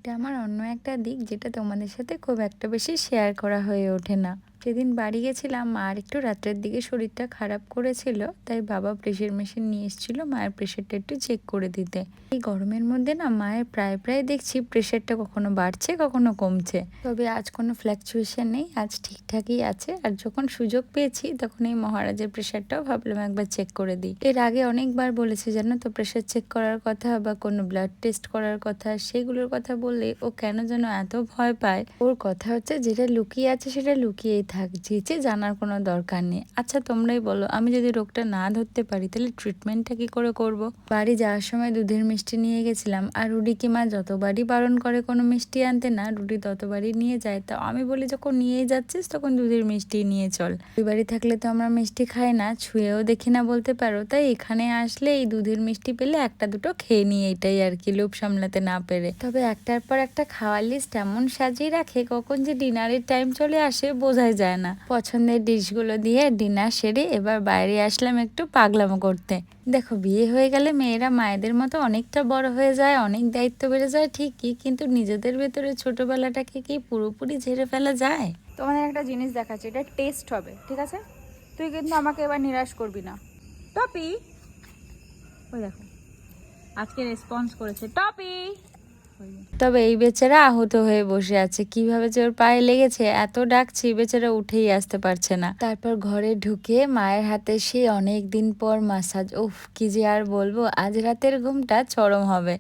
এটা আমার অন্য একটা দিক যেটা তোমাদের সাথে খুব একটা বেশি শেয়ার করা হয়ে ওঠে না। সেদিন বাড়ি গেছিলাম, মার একটু রাত্রের দিকে শরীরটা খারাপ করেছিল, তাই বাবা প্রেশার মেশিন নিয়ে এসেছিল মায়ের প্রেশারটা একটু চেক করে দিতে। এই গরমের মধ্যে না মায়ের প্রায় প্রায় দেখছি প্রেশারটা কখনো বাড়ছে কখনো কমছে, তবে আজ কোনো ফ্ল্যাকচুয়েশন নেই, আজ ঠিকঠাকই আছে। আর যখন সুযোগ পেয়েছি তখন এই মহারাজের প্রেশারটাও ভাবলাম একবার চেক করে দিই। এর আগে অনেকবার বলেছি জানো তো প্রেশার চেক করার কথা বা কোনো ব্লাড টেস্ট করার কথা, সেগুলোর কথা বললে ও কেন যেন এত ভয় পায়। ওর কথা হচ্ছে যেটা লুকিয়ে আছে সেটা লুকিয়েই থাক, যেচে জানার কোনো দরকার নেই। আচ্ছা তোমরাই বলো, আমি যদি রোগটা না ধরতে পারি তাহলে ট্রিটমেন্টটা কি করে করব? বাড়ি যাওয়ার সময় দুধের মিষ্টি নিয়ে গেছিলাম, আর রুডিকে মা যতবারই বারণ করে কোনো মিষ্টি আনতে না, রুডি ততবারই নিয়ে যায়। তো আমি বলি যখন নিয়ে যাচ্ছিস তখন দুধের মিষ্টি নিয়ে চল। ওই বাড়ি থাকলে তো আমরা মিষ্টি খাই না, ছুঁয়েও দেখি না বলতে পারো, তাই এখানে আসলে এই দুধের মিষ্টি পেলে একটা দুটো খেয়ে নিই, এটাই আর কি, লোভ সামলাতে না পেরে। তবে একটার পর একটা খাওয়ার লিস্ট এমন সাজিয়ে রাখে, কখন যে ডিনারের টাইম চলে আসে বোঝাই যায় না। পছন্দের ডিশগুলো দিয়ে ডিনার সেরে এবার বাইরে আসলাম একটু পাগলামো করতে। দেখো, বিয়ে হয়ে গেলে মেয়েরা মায়েদের মতো অনেকটা বড় হয়ে যায়, অনেক দায়িত্ব বেড়ে যায় ঠিকই, কিন্তু নিজেদের ভেতরে ছোটবেলাটাকে কি পুরোপুরি ঝেড়ে ফেলা যায়? তোমাদের একটা জিনিস দেখাচ্ছি, এটা টেস্ট হবে, ঠিক আছে? তুই কিন্তু আমাকে এবার নিরাশ করবি না। টপি, ওই দেখো আজকে রেসপন্স করেছে টপি। তবে এই বেচারা আহত হয়ে বসে আছে, কিভাবে যে ওর পায়ে লেগেছে, এত ডাকছি বেচারা উঠেই আসতে পারছে না। তারপর ঘরে ঢুকে মায়ের হাতে সে অনেক দিন পর মাসাজ, উফ কি যে আর বলবো, আজ রাতের ঘুমটা চরম হবে।